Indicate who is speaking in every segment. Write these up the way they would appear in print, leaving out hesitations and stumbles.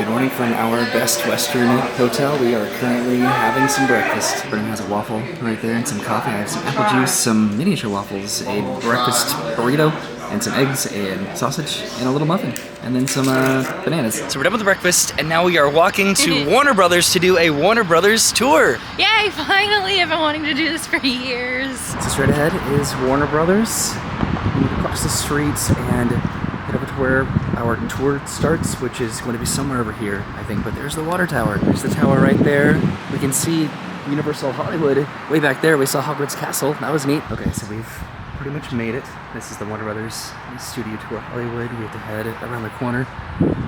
Speaker 1: Good morning from our Best Western hotel. We are currently having some breakfast. Brennan has a waffle right there and some coffee. I have some apple juice, some miniature waffles, a breakfast burrito, and some eggs and sausage and a little muffin, and then some bananas. So we're done with the breakfast, and now we are walking to Warner Brothers to do a Warner Brothers tour.
Speaker 2: Yay, finally! I've been wanting to do this for years.
Speaker 1: So straight ahead is Warner Brothers. We need to cross the streets and head over to where our tour starts, which is going to be somewhere over here, I think. But there's the water tower. There's the tower right there. We can see Universal Hollywood way back there. We saw Hogwarts Castle. That was neat. Okay, so we've pretty much made it. This is the Warner Brothers Studio Tour Hollywood. We have to head around the corner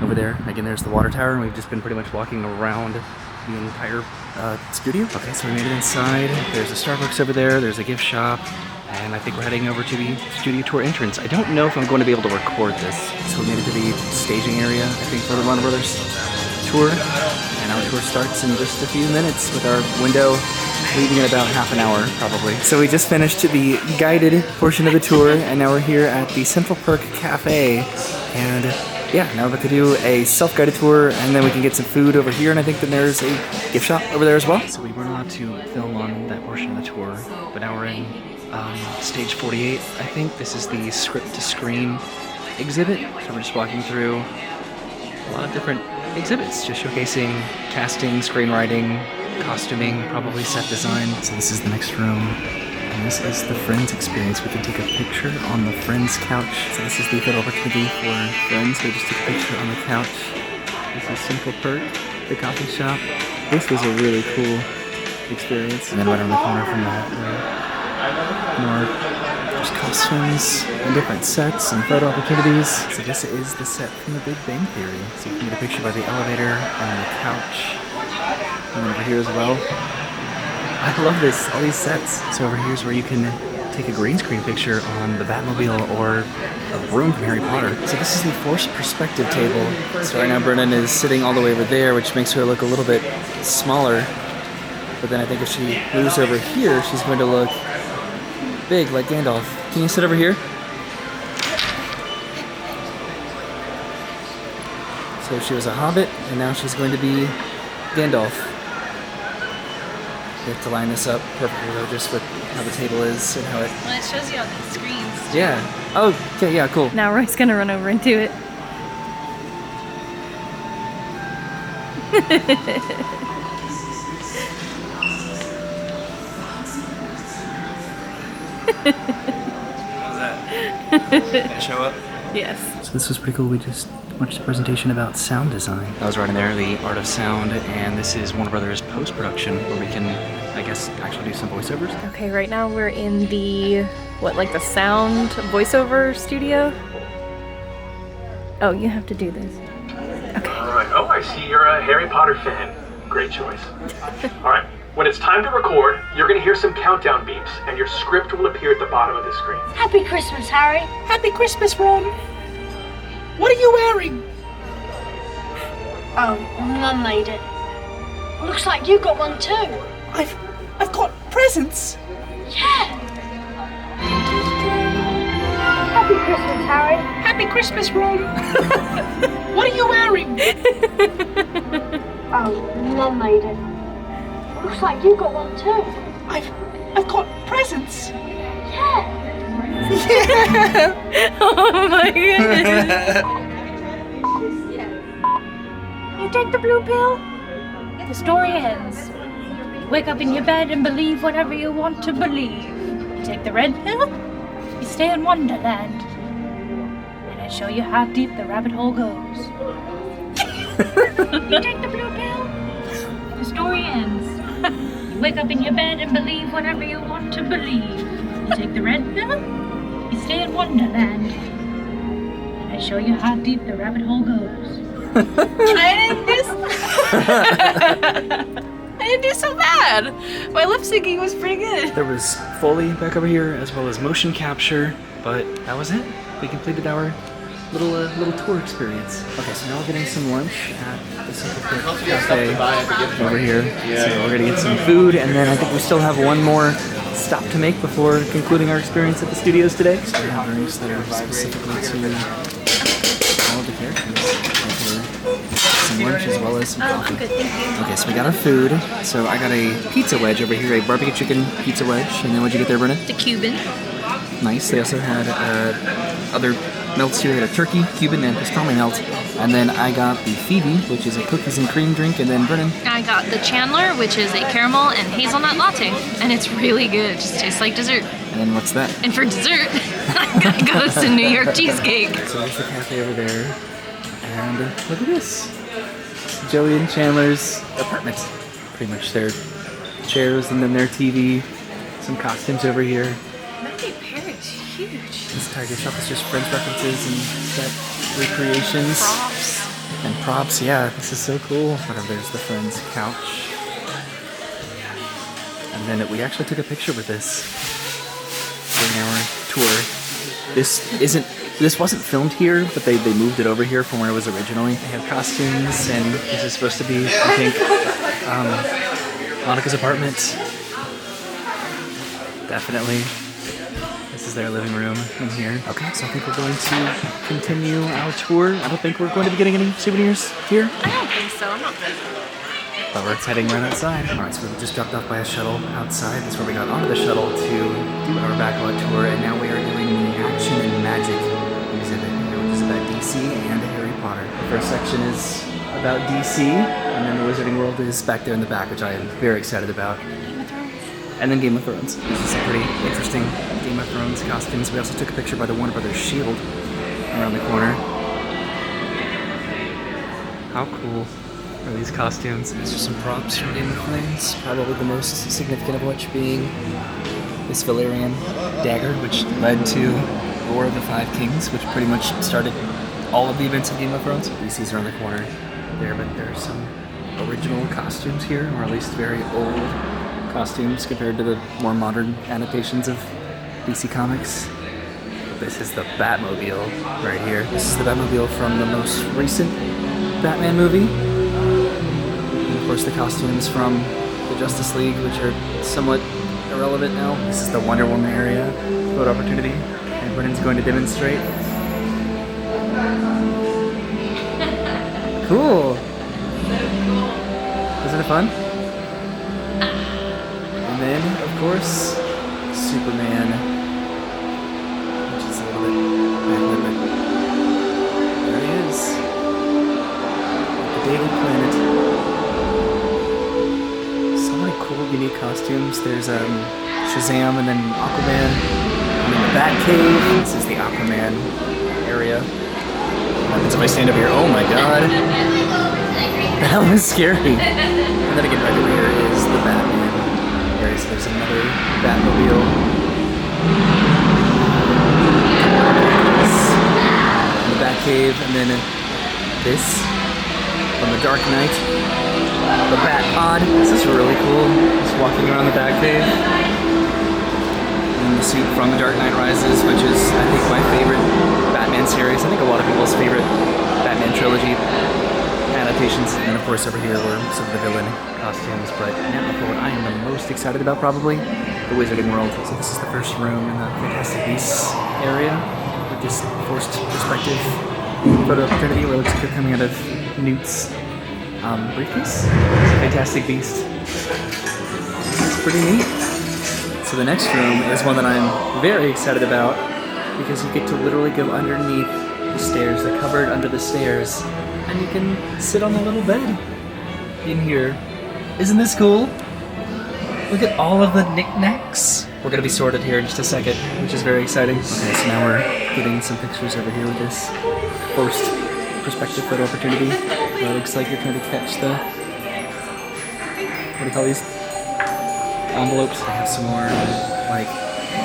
Speaker 1: over there. Again, there's the water tower, and we've just been pretty much walking around the entire studio. Okay, so we made it inside. There's a Starbucks over there. There's a gift shop. And I think we're heading over to the studio tour entrance. I don't know if I'm going to be able to record this. So we made it to the staging area, I think, for the Warner Brothers tour. And our tour starts in just a few minutes with our window leaving in about half an hour, probably. So we just finished the guided portion of the tour, and now we're here at the Central Park Cafe. And yeah, now we're about to do a self-guided tour, and then we can get some food over here, and I think then there's a gift shop over there as well. So we weren't allowed to film on that portion of the tour, but now we're in stage 48, I think. This is the script-to-screen exhibit. So we're just walking through a lot of different exhibits, just showcasing casting, screenwriting, costuming, probably set design. So this is the next room, and this is the Friends experience. We can take a picture on the Friends couch. So this is the photo opportunity for Friends. So just take a picture on the couch. This is Central Park, the coffee shop. This was a really cool experience. And then right around the corner from that, more just costumes and different sets and photo opportunities. So this is the set from The Big Bang Theory. So you can get a picture by the elevator and the couch. And over here as well. I love this, all these sets. So over here is where you can take a green screen picture on the Batmobile or a room from Harry Potter. So this is the forced perspective table. So right now Brennan is sitting all the way over there, which makes her look a little bit smaller. But then I think if she moves over here, she's going to look big, like Gandalf. Can you sit over here? So she was a hobbit, and now she's going to be Gandalf. You have to line this up perfectly, though, just with how the table is and how it...
Speaker 2: Well, it shows you on these screens.
Speaker 1: Yeah. Oh, okay, yeah, cool.
Speaker 2: Now Roy's gonna run over into it.
Speaker 1: How's that? Did it show up?
Speaker 2: Yes.
Speaker 1: So this was pretty cool. We just watched a presentation about sound design. That was right in there, the art of sound, and this is Warner Brothers post-production, where we can, I guess, actually do some voiceovers.
Speaker 2: Okay, right now we're in the, like the sound voiceover studio? Oh, you have to do this. Okay.
Speaker 3: Alright, oh, I see you're a Harry Potter fan. Great choice. Alright, when it's time to record, you're gonna hear some countdown beeps, and your script will appear at the bottom of the screen.
Speaker 4: Happy Christmas, Harry.
Speaker 5: Happy Christmas, Ron. What are you wearing?
Speaker 4: Oh, Mum made it. Looks like you got one too.
Speaker 5: I've got presents.
Speaker 4: Yeah. Happy Christmas, Harry.
Speaker 5: Happy Christmas, Ron. What are you wearing?
Speaker 4: Oh, Mum made it. Looks like you got one too.
Speaker 5: I've got presents.
Speaker 4: Yeah.
Speaker 5: Yeah.
Speaker 2: Oh my goodness.
Speaker 6: You take the blue pill, the story ends. You wake up in your bed and believe whatever you want to believe. You take the red pill, you stay in Wonderland. And I show you how deep the rabbit hole goes. You take the blue pill, the story ends. You wake up in your bed and believe whatever you want to believe. You take the red pill, you stay in Wonderland. And I show you how deep the rabbit hole goes.
Speaker 2: I didn't do so bad. My lip syncing was pretty good.
Speaker 1: There was Foley back over here, as well as motion capture, but that was it. We completed our little tour experience. Okay, so now we're getting some lunch at the Central Park Cafe over here. So we're gonna get some food, and then I think we still have one more stop to make before concluding our experience at the studios today. So we have drinks that are specifically to all of the characters. some lunch as well as some coffee.
Speaker 2: I'm good, thank you.
Speaker 1: Okay, so we got our food. So I got a pizza wedge over here, a barbecue chicken pizza wedge. And then what'd you get there, Brennan?
Speaker 2: The Cuban.
Speaker 1: Nice. They also had other melts here. They had a turkey, Cuban, and pastrami melt. And then I got the Phoebe, which is a cookies and cream drink. And then Brennan.
Speaker 2: I got the Chandler, which is a caramel and hazelnut latte. And it's really good. It just tastes like dessert.
Speaker 1: And then what's that?
Speaker 2: And for dessert, I gotta go some New York cheesecake.
Speaker 1: So there's the cafe over there. And look at this. Joey and Chandler's apartment. Pretty much their chairs and then their TV. Some costumes over here.
Speaker 2: Matthew Perry's huge.
Speaker 1: This entire gift shop is just Friends references and set recreations.
Speaker 2: Props.
Speaker 1: And props, yeah, this is so cool. There's the Friends couch. And then we actually took a picture with this during our tour. This wasn't filmed here, but they moved it over here from where it was originally. They have costumes, and this is supposed to be, I think, Monica's apartment. Definitely. This is their living room in here. Okay, so I think we're going to continue our tour. I don't think we're going to be getting any souvenirs here,
Speaker 2: I don't think so. I'm not
Speaker 1: but we're heading right outside. All right, so we just dropped off by a shuttle outside. That's where we got onto the shuttle to do our backlot tour, and now we are doing the Action and Magic exhibit, which is about DC and Harry Potter. The first section is about DC, and then the Wizarding World is back there in the back, which I am very excited about. And then Game of Thrones. This is some pretty interesting Game of Thrones costumes. We also took a picture by the Warner Brothers shield around the corner. How cool are these costumes? These are some props from Game of Thrones. Probably the most significant of which being this Valyrian dagger, which led to War of the Five Kings, which pretty much started all of the events of Game of Thrones. DC's around the corner there, but there are some original costumes here, or at least very old costumes compared to the more modern adaptations of DC Comics. This is the Batmobile right here. This is the Batmobile from the most recent Batman movie. And of course the costumes from the Justice League, which are somewhat irrelevant now. This is the Wonder Woman area, photo opportunity, and Brennan's going to demonstrate. Cool! Isn't it fun? And then, of course, Superman, which is a little bit backlit, but there he is. The Daily Planet. So many cool, unique costumes. There's Shazam and then Aquaman. And then the Batcave. This is the Aquaman area. What happens if I stand over here? Oh my god. That was scary. And then again, right over here is the Batman. So there's another Batmobile. The Batcave, and then this from the Dark Knight. The Bat Pod. This is really cool. Just walking around the Batcave. And the suit from the Dark Knight Rises, which is, I think, my favorite Batman series. I think a lot of people's favorite Batman trilogy adaptations. And of course over here were some of the villain costumes, but now for what I am the most excited about probably, the Wizarding World. So this is the first room in the Fantastic Beasts area with this forced perspective photo opportunity where it looks like you're coming out of Newt's briefcase. It's a Fantastic Beast. It's pretty neat. So the next room is one that I'm very excited about because you get to literally go underneath the stairs, the cupboard under the stairs, and you can sit on the little bed in here. Isn't this cool? Look at all of the knickknacks. We're gonna be sorted here in just a second, which is very exciting. Okay, so now we're getting some pictures over here with this forced perspective photo opportunity. Where it looks like you're trying to catch the, what do you call these? Envelopes. I have some more like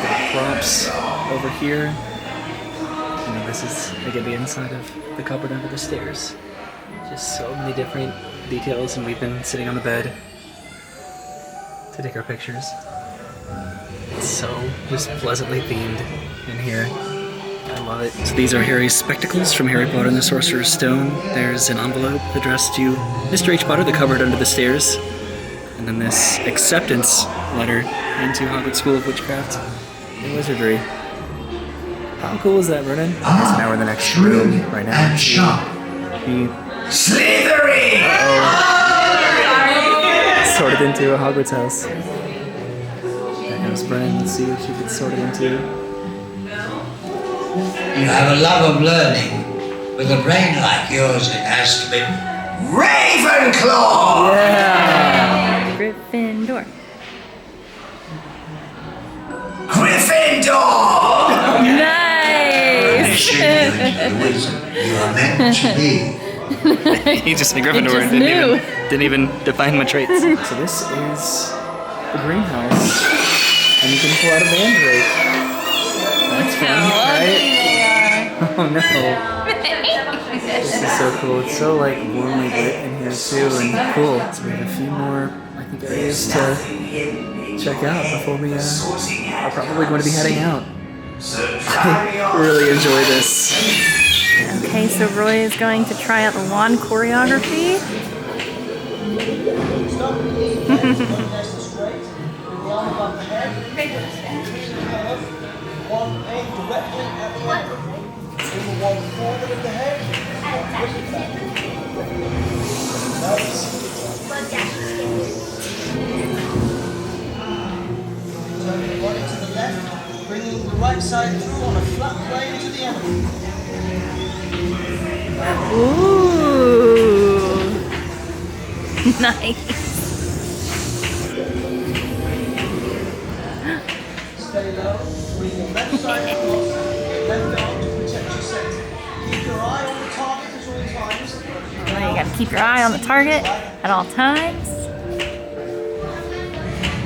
Speaker 1: little props over here. And then this is again the inside of the cupboard under the stairs. Just so many different details, and we've been sitting on the bed to take our pictures. It's so just pleasantly themed in here. I love it. So these are Harry's spectacles from Harry Potter and the Sorcerer's Stone. There's an envelope addressed to Mr. H. Potter, the cupboard under the stairs. And then this acceptance letter into Hogwarts School of Witchcraft and Wizardry. How cool is that, Vernon? So now we're in the next room right now. The
Speaker 7: Slithery!
Speaker 1: Sorted into a Hogwarts house. There goes Bren. Let's see what she gets sorted into.
Speaker 7: You have a love of learning. With a brain like yours, it has to be Ravenclaw!
Speaker 1: Yeah!
Speaker 2: Gryffindor.
Speaker 7: Gryffindor!
Speaker 2: Nice!
Speaker 7: The wizard you are meant to be.
Speaker 1: He just said Gryffindor
Speaker 2: just
Speaker 1: and didn't even define my traits. So this is the greenhouse, and you can pull out a mandrake. That's fun, right? Oh no! This is so cool. It's so like warmly lit in here too, and cool. So we have a few more, I think, areas to check out before we are probably going to be heading out. I really enjoy this.
Speaker 2: Okay, so Roy is going to try out the wand choreography.
Speaker 5: Turning body to the left, bringing the right side through on a flat plane to the enemy.
Speaker 2: Ooh. Nice.
Speaker 5: Stay low, bring your left side across, left arm to protect your center. Keep your eye on the target at all times.
Speaker 2: Well, you gotta keep your eye on the target at all times.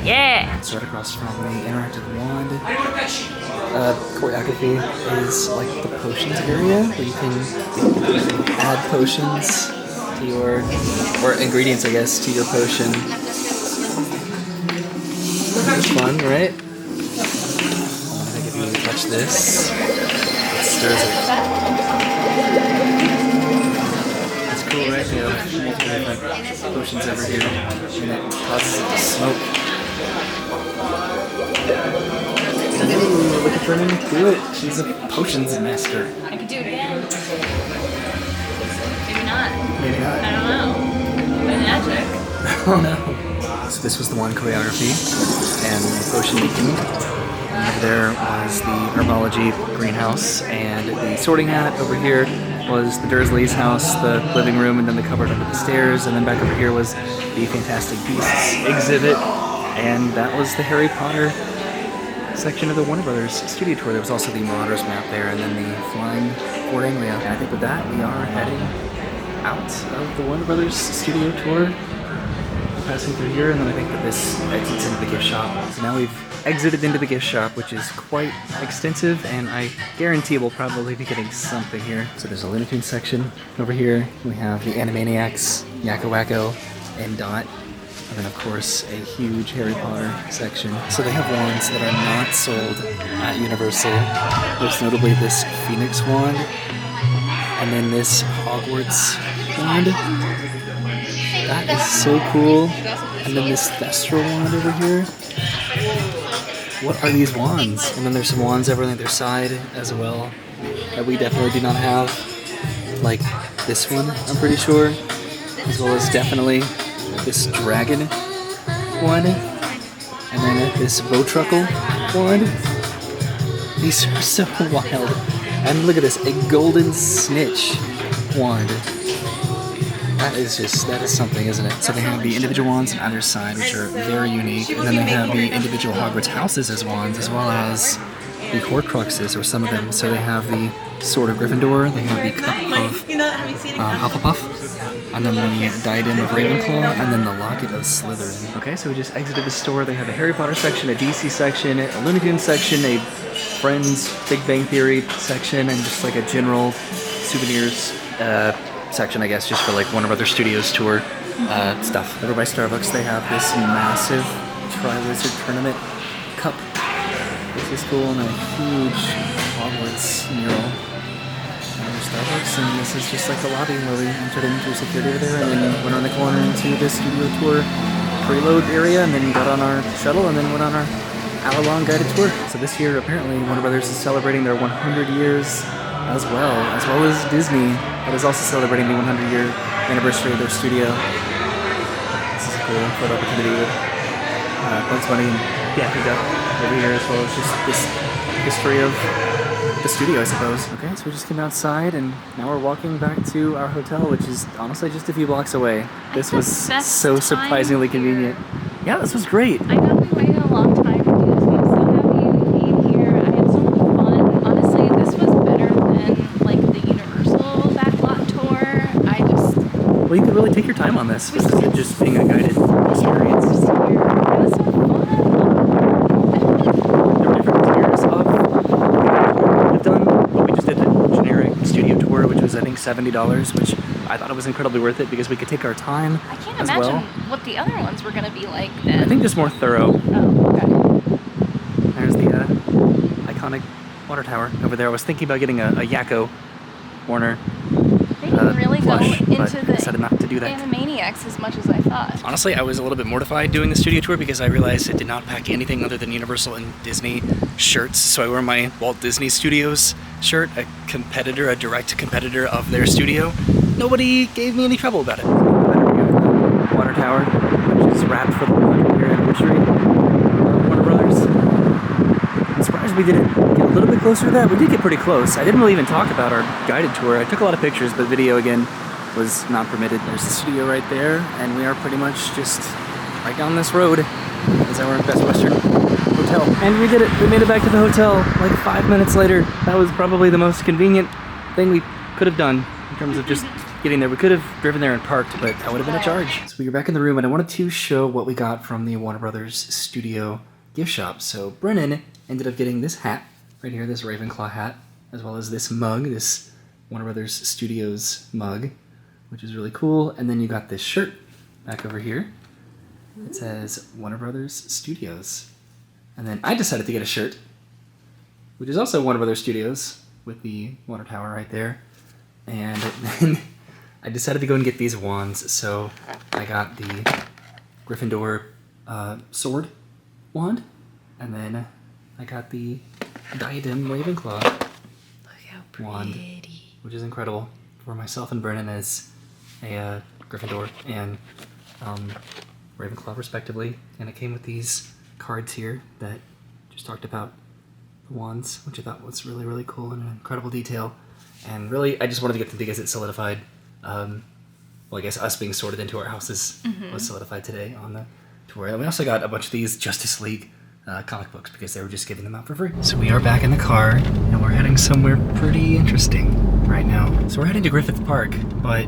Speaker 2: Yeah.
Speaker 1: So right across from the interactive wand choreography is like the potions area where you can add potions to your, or ingredients I guess, to your potion. It's fun, right? I think if you touch this, it stirs it. It's cool, right? They have multiple different potions over here, and it causes it to smoke. Ooh, look at Brennan do it. She's a potions master.
Speaker 2: I could do it again. Maybe not.
Speaker 1: Maybe not.
Speaker 2: I don't know. Magic.
Speaker 1: Oh no. So this was the one choreography and the potion making. And over there was the herbology greenhouse, and the sorting hat over here was the Dursleys' house, the living room, and then the cupboard under the stairs, and then back over here was the Fantastic Beasts exhibit, and that was the Harry Potter section of the Warner Brothers studio tour. There was also the Marauders map there, and then the Flying Fort Anglia. And I think with that, we are heading out of the Warner Brothers studio tour. We're passing through here, and then I think that this exits into the gift shop. So now we've exited into the gift shop, which is quite extensive, and I guarantee we'll probably be getting something here. So there's a Looney Tunes section over here. We have the Animaniacs, Yakko Wacko, and Dot. And then, of course, a huge Harry Potter section. So they have wands that are not sold at Universal. Most notably this Phoenix wand, and then this Hogwarts wand. That is so cool. And then this Thestral wand over here. What are these wands? And then there's some wands over on the other side as well that we definitely do not have. Like this one, I'm pretty sure. As well as definitely this dragon one, and then this Bowtruckle one. These are so wild. And look at this, a golden snitch wand. That is something, isn't it? So they have the individual wands on either side, which are very unique, and then they have the individual Hogwarts houses as wands, as well as the Horcruxes, or some of them. So they have the Sword of Gryffindor, they have the Cup of Hufflepuff, and then the Diadem of Ravenclaw, and then the Locket of Slytherin. Okay, so we just exited the store. They have a Harry Potter section, a DC section, a Looney Tunes section, a Friends Big Bang Theory section, and just like a general souvenirs section, I guess, just for like Warner Brothers Studios tour stuff. Over by Starbucks, they have this massive Tri-Wizard Tournament cup. This is cool, and a huge Hogwarts mural. Starbucks, and this is just like the lobby where we entered into security over there, and then went around the corner into the studio tour preload area, and then got on our shuttle, and then went on our hour-long guided tour. So this year, apparently, Warner Brothers is celebrating their 100 years as well as Disney, that is also celebrating the 100-year anniversary of their studio. This is a cool photo opportunity with Bugs Bunny and Bianca over here, as well as just this history of the studio, I suppose. Okay, so we just came outside and now we're walking back to our hotel, which is honestly just a few blocks away. This was so surprisingly convenient. Yeah, this was great.
Speaker 2: I know we waited a long time to do this, but I'm so happy you came here. I had so much fun. Honestly, this was better than like the Universal backlot tour.
Speaker 1: Well, you could really take your time on this. This isn't just being a guided experience.
Speaker 2: It was so fun.
Speaker 1: There were different tiers of what we've done, but we just did a generic studio tour, which was I think $70, which I thought it was incredibly worth it because we could take our time.
Speaker 2: I can't
Speaker 1: as
Speaker 2: imagine
Speaker 1: well.
Speaker 2: what the other ones were going to be like then.
Speaker 1: I think just more thorough.
Speaker 2: Oh, okay.
Speaker 1: There's the iconic water tower over there. I was thinking about getting a Yakko Warner
Speaker 2: They didn't really
Speaker 1: plush,
Speaker 2: go
Speaker 1: but
Speaker 2: into the
Speaker 1: decided not to do that.
Speaker 2: Animaniacs as much as I thought.
Speaker 1: Honestly, I was a little bit mortified doing the studio tour because I realized it did not pack anything other than Universal and Disney shirts. So I wore my Walt Disney Studios shirt, a direct competitor of their studio. Nobody gave me any trouble about it. Water tower, which is wrapped for the 100-year anniversary of Warner Brothers. I'm surprised we didn't get a little bit closer to that. We did get pretty close. I didn't really even talk about our guided tour. I took a lot of pictures, but video again was not permitted. There's the studio right there, and we are pretty much just right down this road. Is our Best Western hotel. And we did it. We made it back to the hotel like 5 minutes later. That was probably the most convenient thing we could have done in terms of just getting there. We could have driven there and parked, but that would have been a charge. So we were back in the room, and I wanted to show what we got from the Warner Brothers Studio gift shop. So Brennan ended up getting this hat right here, this Ravenclaw hat, as well as this mug, this Warner Brothers Studios mug, which is really cool. And then you got this shirt back over here. It says Warner Brothers Studios. And then I decided to get a shirt, which is also Warner Brothers Studios, with the water tower right there. And then I decided to go and get these wands. So I got the Gryffindor sword wand, and then I got the diadem Ravenclaw wand, which is incredible for myself and Brennan as a Gryffindor and Ravenclaw respectively. And it came with these cards here that just talked about the wands, which I thought was really, really cool and an incredible detail. And really, I just wanted to get them because it solidified, well, I guess us being sorted into our houses was solidified today on the tour. And we also got a bunch of these Justice League comic books because they were just giving them out for free. So we are back in the car, and we're heading somewhere pretty interesting right now. So we're heading to Griffith Park, but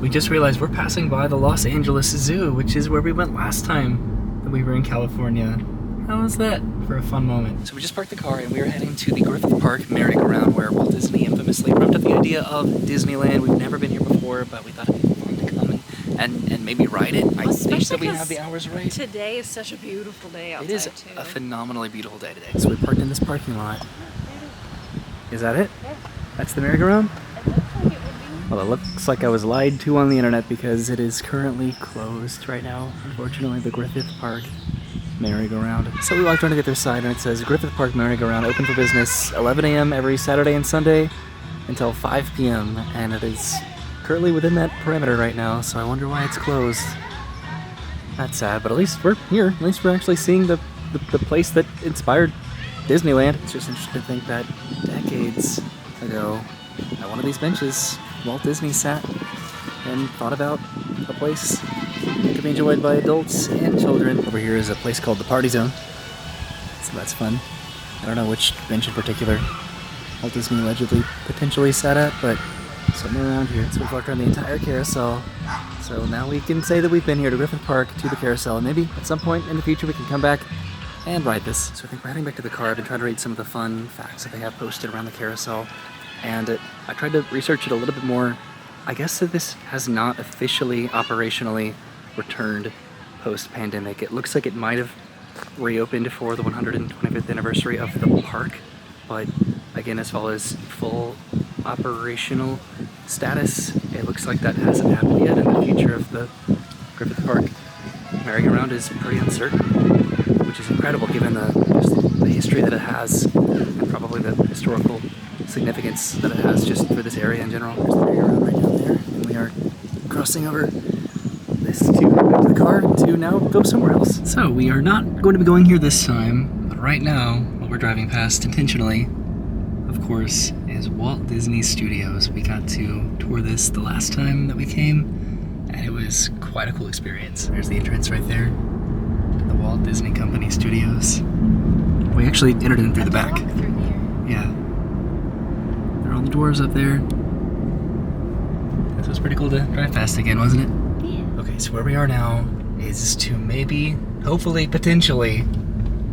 Speaker 1: we just realized we're passing by the Los Angeles Zoo, which is where we went last time that we were in California. How was that for a fun moment? So we just parked the car and we are heading to the Griffith Park merry-go-round where Walt Disney infamously dreamt up the idea of Disneyland. We've never been here before, but we thought it'd be fun to come and maybe ride it. I think that we have the hours right.
Speaker 2: Today is such a beautiful day outside.
Speaker 1: It is a phenomenally beautiful day today. So we parked in this parking lot. Is that it? Yeah. That's the merry-go-round? Well, it looks like I was lied to on the internet because it is currently closed right now. Unfortunately, the Griffith Park merry-go-round. So we walked around to the other side and it says Griffith Park merry-go-round open for business 11 a.m. every Saturday and Sunday until 5 p.m. and it is currently within that perimeter right now, so I wonder why it's closed. That's sad, but at least we're here. At least we're actually seeing the place that inspired Disneyland. It's just interesting to think that decades ago, at one of these benches, Walt Disney sat and thought about a place that could be enjoyed by adults and children. Over here is a place called the Party Zone, so that's fun. I don't know which bench in particular Walt Disney allegedly potentially sat at, but somewhere around here. So we've walked around the entire carousel, so now we can say that we've been here to Griffith Park, to the carousel, and maybe at some point in the future we can come back and ride this. So I think we're heading back to the car. I've been trying to read some of the fun facts that they have posted around the carousel, and I tried to research it a little bit more. I guess that this has not officially operationally returned post-pandemic. It looks like it might have reopened for the 125th anniversary of the park, but again, as far as full operational status, it looks like that hasn't happened yet, and the future of the Griffith Park merry-go-round is pretty uncertain, which is incredible given the history that it has and probably the historical significance that it has just for this area in general. There's the merry-go-round right down there, and we are crossing over this to go back to the car to now go somewhere else. So we are not going to be going here this time, but right now, what we're driving past intentionally, of course, is Walt Disney Studios. We got to tour this the last time that we came, and it was quite a cool experience. There's the entrance right there, the Walt Disney Company Studios. We actually entered in through the back.
Speaker 2: Walk through here.
Speaker 1: Yeah. There are all the doors up there. This was pretty cool to drive past again, wasn't it?
Speaker 2: Yeah.
Speaker 1: Okay, so where we are now is to maybe, hopefully, potentially,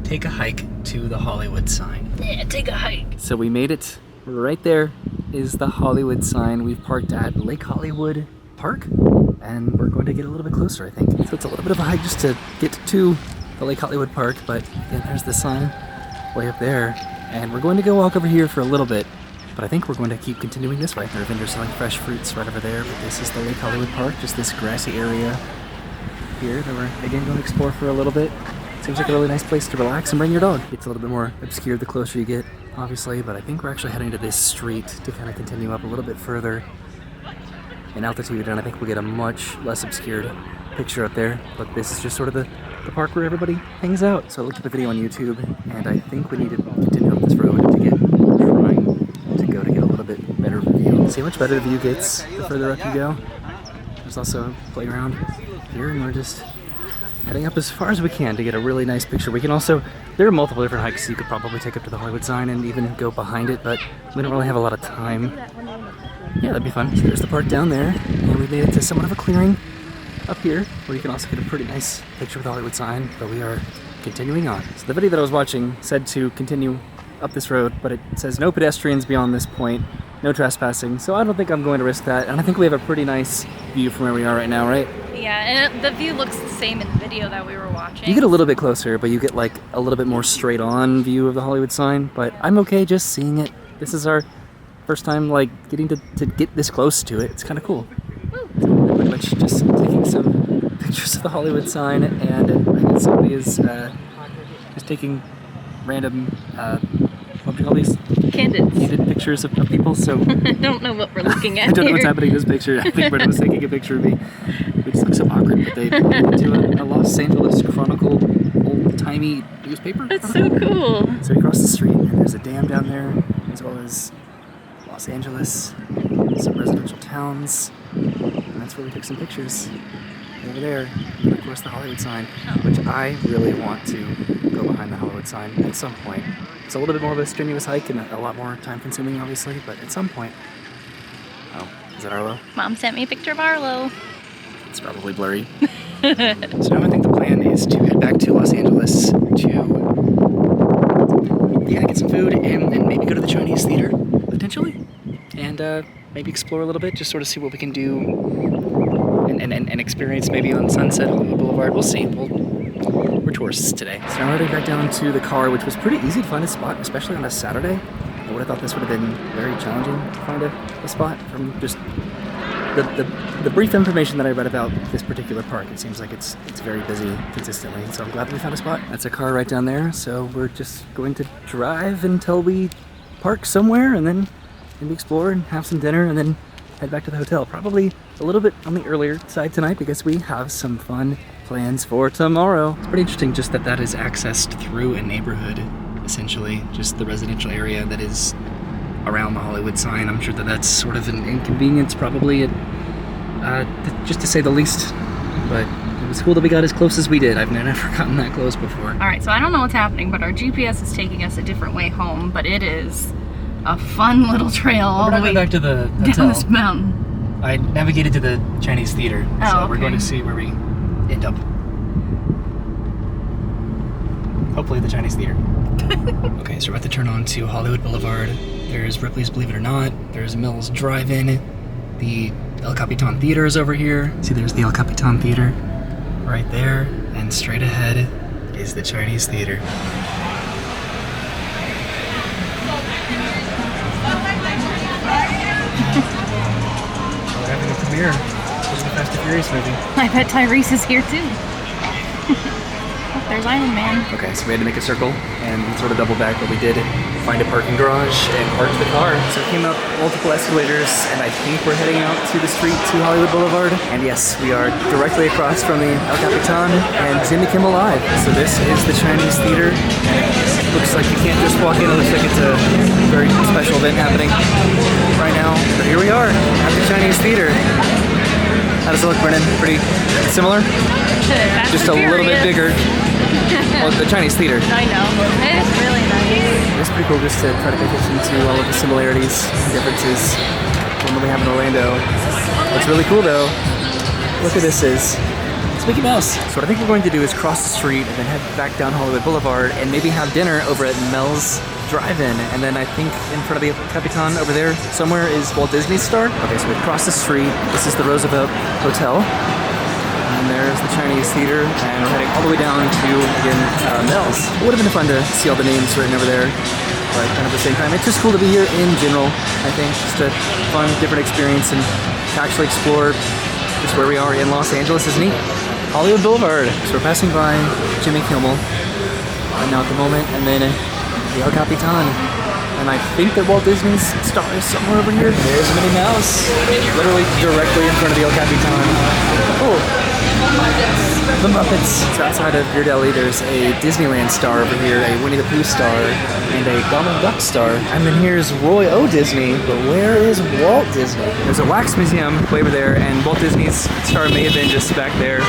Speaker 1: take a hike to the Hollywood sign.
Speaker 2: Yeah, take a hike.
Speaker 1: So we made it. Right there is the Hollywood sign. We've parked at Lake Hollywood Park, and we're going to get a little bit closer, I think. So it's a little bit of a hike just to get to the Lake Hollywood Park, but again, there's the sign way up there. And we're going to go walk over here for a little bit, but I think we're going to keep continuing this way. There are vendors selling fresh fruits right over there, but this is the Lake Hollywood Park, just this grassy area here that we're, again, going to explore for a little bit. Seems like a really nice place to relax and bring your dog. It's a little bit more obscure the closer you get, obviously, but I think we're actually heading to this street to kind of continue up a little bit further in altitude, and I think we'll get a much less obscured picture up there. But this is just sort of the park where everybody hangs out. So I looked at the video on YouTube, and I think we need to continue up this road to get a little bit better view. See how much better the view gets the further up you go. There's also a playground here, and we're just heading up as far as we can to get a really nice picture. We can also, there are multiple different hikes you could probably take up to the Hollywood sign and even go behind it, but we don't really have a lot of time. Yeah, that'd be fun. So there's the park down there, and we made it to somewhat of a clearing up here, where you can also get a pretty nice picture with the Hollywood sign, but we are continuing on. So the video that I was watching said to continue up this road, but it says no pedestrians beyond this point, no trespassing, so I don't think I'm going to risk that, and I think we have a pretty nice view from where we are right now, right?
Speaker 2: Yeah, and the view looks the same in the video that we were watching.
Speaker 1: You get a little bit closer, but you get like a little bit more straight on view of the Hollywood sign, but I'm okay just seeing it. This is our first time like getting to get this close to it. It's kind of cool. So we're pretty much just taking some pictures of the Hollywood sign, and I guess somebody is just taking random, what do you call these? Candid pictures of people, so
Speaker 2: I don't know what we're looking at.
Speaker 1: I don't know
Speaker 2: here.
Speaker 1: what's happening in this picture. I think Brenda was taking a picture of me. We just look so awkward, but they made it to a Los Angeles Chronicle old-timey newspaper.
Speaker 2: That's so cool.
Speaker 1: So we cross the street, and there's a dam down there, as well as Los Angeles, some residential towns, and that's where we took some pictures. Over there, and of course the Hollywood sign, which I really want to go behind the Hollywood sign at some point. It's a little bit more of a strenuous hike and a lot more time consuming, obviously, but at some point. Oh, is that Arlo?
Speaker 2: Mom sent me a picture of Arlo.
Speaker 1: It's probably blurry. So now I think the plan is to head back to Los Angeles to get some food and maybe go to the Chinese theater, potentially, and maybe explore a little bit, just sort of see what we can do and experience maybe on Sunset Hollywood Boulevard. We'll see. We're tourists today. So now we're heading back down to the car, which was pretty easy to find a spot, especially on a Saturday. I would have thought this would have been very challenging to find a spot from just the brief information that I read about this particular park. It seems like it's very busy consistently, so I'm glad that we found a spot. That's a car right down there, so we're just going to drive until we park somewhere, and then maybe explore and have some dinner, and then head back to the hotel. Probably a little bit on the earlier side tonight because we have some fun plans for tomorrow. It's pretty interesting just that is accessed through a neighborhood, essentially, just the residential area that is around the Hollywood sign. I'm sure that's sort of an inconvenience, probably, just to say the least, but it was cool that we got as close as we did. I've never gotten that close before.
Speaker 2: All right, so I don't know what's happening, but our GPS is taking us a different way home, but it is a fun little trail all the way
Speaker 1: back to the hotel.
Speaker 2: down this mountain.
Speaker 1: I navigated to the Chinese theater, so
Speaker 2: okay.
Speaker 1: We're going to see where we end up. Hopefully the Chinese theater. Okay, so we're about to turn on to Hollywood Boulevard. There's Ripley's Believe It or Not. There's Mills Drive-In. The El Capitan Theater is over here. See, there's the El Capitan Theater right there. And straight ahead is the Chinese theater. We're having a premiere. This is the Fast and Furious movie.
Speaker 2: I bet Tyrese is here too.
Speaker 6: there's Iron Man.
Speaker 1: Okay, so we had to make a circle and sort of double back, but we did find a parking garage and parked the car. So we came up multiple escalators, and I think we're heading out to the street to Hollywood Boulevard. And yes, we are directly across from the El Capitan and Jimmy Kimmel Live. So this is the Chinese Theater. Looks like you can't just walk in. It looks like it's a very special event happening right now. But here we are at the Chinese Theater. How does it look, Brennan? Pretty similar? Just a little bit bigger. Well, the Chinese Theater.
Speaker 2: I know. It is really nice.
Speaker 1: It's pretty cool just to try to pay attention to all of the similarities and differences from what we have in Orlando. What's really cool though, look who this is. It's Mickey Mouse. So what I think we're going to do is cross the street and then head back down Hollywood Boulevard and maybe have dinner over at Mel's Drive-In. And then I think in front of the Capitan over there somewhere is Walt Disney Star. Okay, so we cross the street. This is the Roosevelt Hotel. And there's the Chinese Theater, and we're heading all the way down to, again, Mel's. It would have been fun to see all the names written over there, but kind of at the same time, it's just cool to be here in general, I think. Just a fun, different experience, and to actually explore just where we are in Los Angeles is neat. Hollywood Boulevard. So we're passing by Jimmy Kimmel right now at the moment, and then the El Capitan. And I think that Walt Disney's star is somewhere over here. There's Minnie Mouse, literally directly in front of the El Capitan. Oh, the Muppets. So outside of Ghirardelli, there's a Disneyland star over here, a Winnie the Pooh star, and a Donald Duck star. And then here's Roy O. Disney, but where is Walt Disney? There's a wax museum way over there, and Walt Disney's star may have been just back there.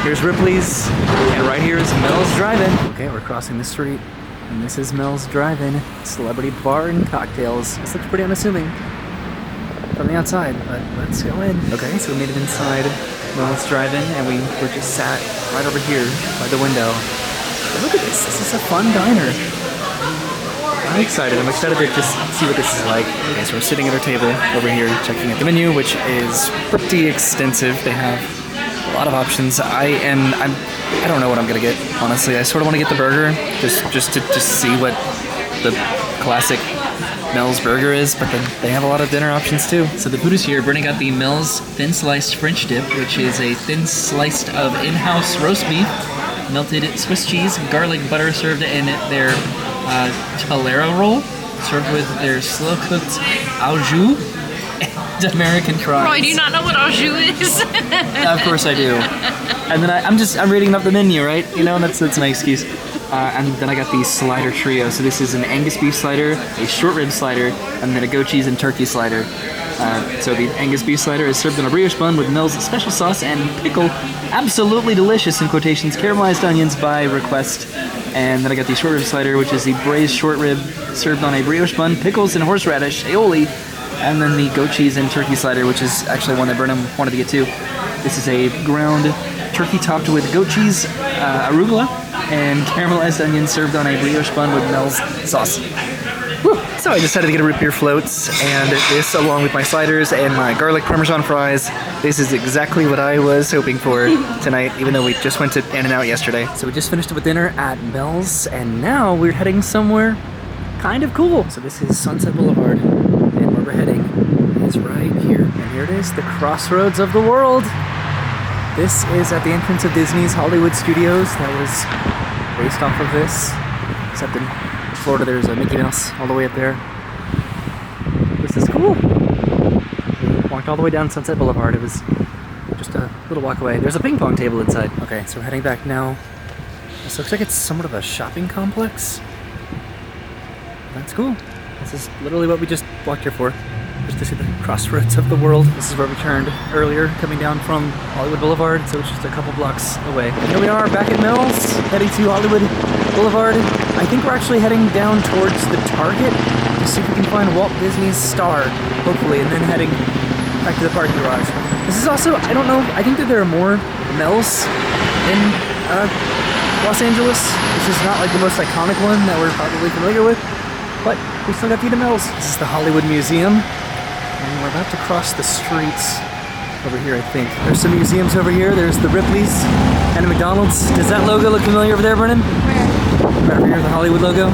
Speaker 1: Here's Ripley's, and right here is Mel's Drive-In. Okay, we're crossing the street. And this is Mel's Drive-In, Celebrity Bar and Cocktails. This looks pretty unassuming from the outside, but let's go in. Okay, so we made it inside Mel's Drive-In, and we were just sat right over here by the window. But look at this is a fun diner. I'm excited to just see what this is like. Okay, so we're sitting at our table over here, checking out the menu, which is pretty extensive. They have a lot of options. I don't know what I'm gonna get, honestly. I sort of want to get the burger, just to see what the classic Mel's burger is, but then they have a lot of dinner options too. So the food is here. Bernie got the Mel's thin sliced French dip, which is a thin slice of in-house roast beef, melted Swiss cheese, garlic butter served in their Tolero roll, served with their slow cooked au jus and American fries.
Speaker 2: Roy, do you not know what au jus is?
Speaker 1: Of course I do. And then I'm reading up the menu, right? You know, that's my excuse. And then I got the slider trio. So this is an Angus beef slider, a short rib slider, and then a goat cheese and turkey slider. So the Angus beef slider is served on a brioche bun with Mel's special sauce and pickle. Absolutely delicious, in quotations, caramelized onions by request. And then I got the short rib slider, which is the braised short rib served on a brioche bun, pickles and horseradish, aioli. And then the goat cheese and turkey slider, which is actually one that Burnham wanted to get too. This is a ground turkey topped with goat cheese, arugula, and caramelized onions served on a brioche bun with Mel's sauce. Whew. So I decided to get a root beer floats, and this, along with my sliders and my garlic parmesan fries, this is exactly what I was hoping for tonight, even though we just went to In-N-Out yesterday. So we just finished up with dinner at Mel's, and now we're heading somewhere kind of cool. So this is Sunset Boulevard, and where we're heading is right here. And here it is, the Crossroads of the world. This is at the entrance of Disney's Hollywood Studios. That was based off of this, except in Florida there's a Mickey Mouse all the way up there. This is cool. We walked all the way down Sunset Boulevard. It was just a little walk away. There's a ping pong table inside. Okay, so we're heading back now. This looks like it's somewhat of a shopping complex. That's cool. This is literally what we just walked here for. Just to see the crossroads of the world. This is where we turned earlier, coming down from Hollywood Boulevard, so it's just a couple blocks away. And here we are back at Mel's, heading to Hollywood Boulevard. I think we're actually heading down towards the Target to see if we can find Walt Disney's star, hopefully, and then heading back to the parking garage. This is also, I don't know, I think that there are more Mel's in Los Angeles. This is not like the most iconic one that we're probably familiar with, but we still got to eat at Mel's. This is the Hollywood Museum. And we're about to cross the streets over here, I think. There's some museums over here. There's the Ripley's and the McDonald's. Does that logo look familiar over there, Brennan? Where? Right over here, the Hollywood logo.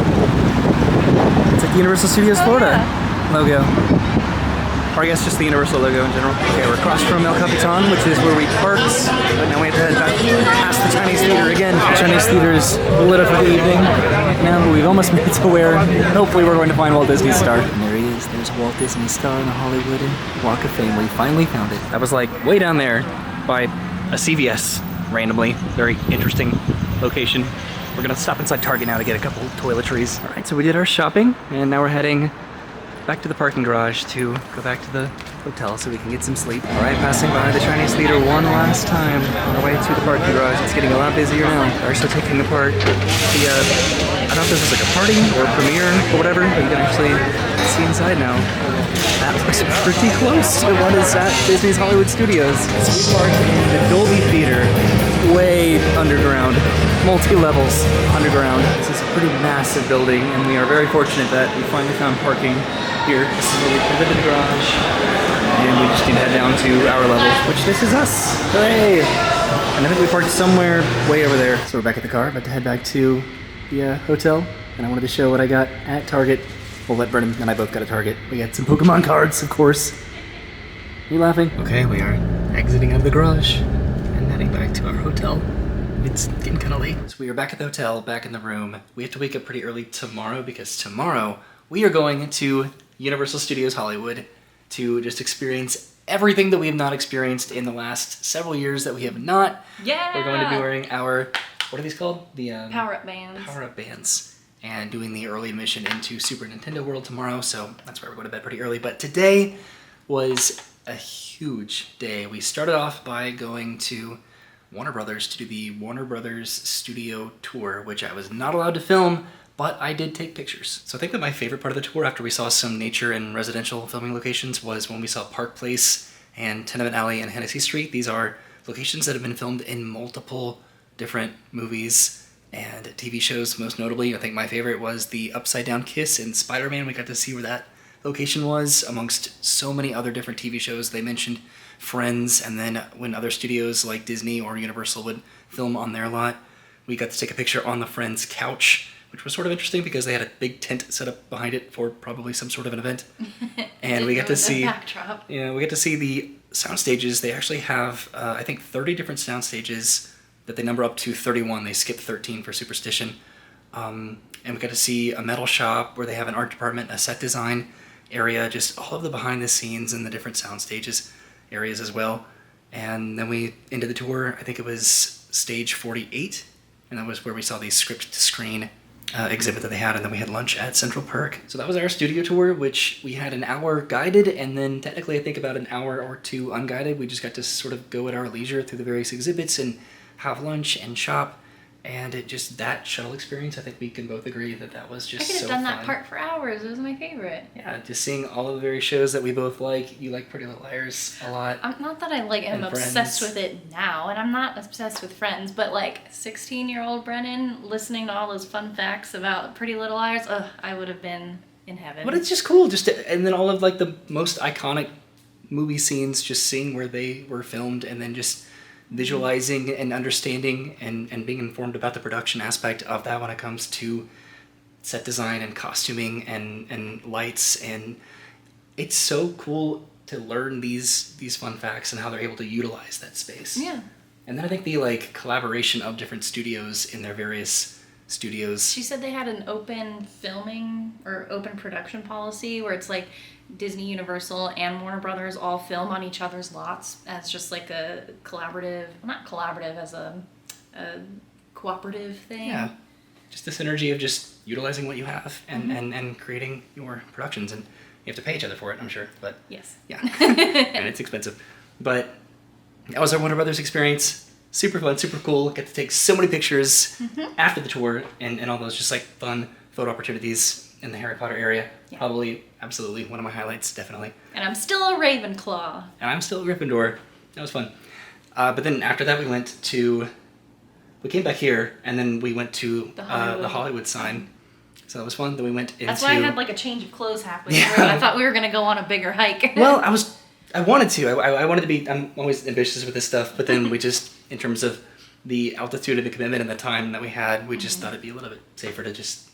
Speaker 1: It's like the Universal Studios Florida logo. Or I guess just the Universal logo in general. Okay, we're across from El Capitan, which is where we parked. But now we have to head back past the Chinese Theater again. Chinese theater's lit up for the evening. Now we've almost made it to where hopefully we're going to find Walt Disney's star. And there he is. There's Walt Disney's star on the Hollywood Walk of Fame. We finally found it. That was like way down there by a CVS randomly. Very interesting location. We're gonna stop inside Target now to get a couple toiletries. All right, so we did our shopping and now we're heading back to the parking garage to go back to the hotel so we can get some sleep. All right, passing by the Chinese theater one last time on our way to the parking garage. It's getting a lot busier now. They're actually taking apart the, I don't know if this is like a party or a premiere or whatever, but you can actually see inside now. That looks pretty close to what is at Disney's Hollywood Studios. So we parked in the Dolby Theater, way underground, multi-levels underground. This is a pretty massive building, and we are very fortunate that we finally found parking here. This is where we put the garage, and we just need to head down to our level, which this is us. Hooray! And I think we parked somewhere way over there. So we're back at the car, about to head back to the hotel, and I wanted to show what I got at Target. We'll let Brennan and I both got a Target. We got some Pokemon cards, of course. Are you laughing? Okay, we are exiting out of the garage and heading back to our hotel. It's getting kind of late. So we are back at the hotel, back in the room. We have to wake up pretty early tomorrow because tomorrow we are going to Universal Studios Hollywood to just experience everything that we have not experienced in the last several years that we have not.
Speaker 2: Yeah!
Speaker 1: We're going to be wearing our, what are these called? The
Speaker 2: Power-up bands.
Speaker 1: Power-up bands. And doing the early admission into Super Nintendo World tomorrow, so that's why we're going to bed pretty early. But today was a huge day. We started off by going to Warner Brothers to do the Warner Brothers Studio Tour, which I was not allowed to film, but I did take pictures. So I think that my favorite part of the tour, after we saw some nature and residential filming locations, was when we saw Park Place and Tenement Alley and Hennessy Street. These are locations that have been filmed in multiple different movies and TV shows. Most notably, I think my favorite was the Upside Down Kiss in Spider-Man. We got to see where that location was amongst so many other different TV shows. They mentioned Friends, and then when other studios like Disney or Universal would film on their lot, we got to take a picture on the Friends couch, which was sort of interesting because they had a big tent set up behind it for probably some sort of an event. And we got to see, yeah, we get to see the sound stages. They actually have, I think, 30 different sound stages that they number up to 31. They skipped 13 for Superstition. And we got to see a metal shop where they have an art department, a set design area, just all of the behind the scenes and the different sound stages areas as well. And then we ended the tour, I think it was stage 48, and that was where we saw the script to screen exhibit that they had, and then we had lunch at Central Park. So that was our studio tour, which we had an hour guided, and then technically I think about an hour or two unguided. We just got to sort of go at our leisure through the various exhibits and have lunch and shop, and it just, that shuttle experience, I think we can both agree that that was just so fun.
Speaker 2: I could have done that part for hours. It was my favorite.
Speaker 1: Yeah, just seeing all of the various shows that we both like. You like Pretty Little Liars a lot.
Speaker 2: Not that I am obsessed with it now, and I'm not obsessed with Friends, but like 16-year-old Brennan listening to all those fun facts about Pretty Little Liars, I would have been in heaven.
Speaker 1: But it's just cool, and then all of like the most iconic movie scenes, just seeing where they were filmed, and then just visualizing and understanding and being informed about the production aspect of that when it comes to set design and costuming and lights. And it's so cool to learn these fun facts and how they're able to utilize that space.
Speaker 2: Yeah.
Speaker 1: And then I think the like collaboration of different studios in their various studios.
Speaker 2: She said they had an open filming or open production policy where it's like Disney, Universal, and Warner Brothers all film on each other's lots as just like a collaborative, not collaborative, as a cooperative thing. Yeah,
Speaker 1: just this energy of just utilizing what you have and creating your productions, and you have to pay each other for it, I'm sure, but
Speaker 2: yes.
Speaker 1: Yeah, and it's expensive. But that was our Warner Brothers experience. Super fun, super cool. Get to take so many pictures after the tour and all those just like fun photo opportunities in the Harry Potter area. Yeah. Probably, absolutely, one of my highlights, definitely.
Speaker 2: And I'm still a Ravenclaw.
Speaker 1: And I'm still a Gryffindor. That was fun. But then after that we came back here, and then we went to the Hollywood sign. So that was fun. Then we went into...
Speaker 2: That's why I had like a change of clothes halfway through. I thought we were going to go on a bigger hike.
Speaker 1: Well, I wanted to. I wanted to be... I'm always ambitious with this stuff, but then we just, in terms of the altitude and the commitment and the time that we had, we just thought it'd be a little bit safer to just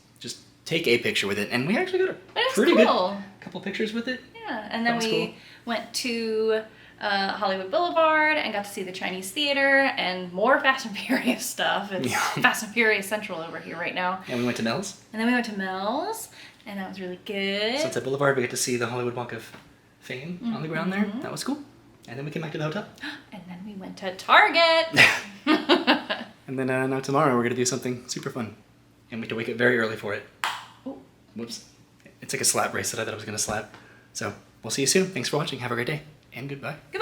Speaker 1: take a picture with it. And we actually got a pretty good couple pictures with it.
Speaker 2: Yeah, and then we went to Hollywood Boulevard and got to see the Chinese theater and more Fast and Furious stuff. It's Fast and Furious Central over here right now.
Speaker 1: And we went to Mel's.
Speaker 2: And then we went to Mel's, and that was really good.
Speaker 1: Sunset Boulevard, we get to see the Hollywood Walk of Fame on the ground there. That was cool. And then we came back to the hotel.
Speaker 2: And then we went to Target.
Speaker 1: And then now tomorrow we're going to do something super fun. And we have to wake up very early for it.
Speaker 2: Ooh.
Speaker 1: Whoops. It's like a slap bracelet I thought I was going to slap. So we'll see you soon. Thanks for watching. Have a great day. And goodbye.
Speaker 2: Goodbye.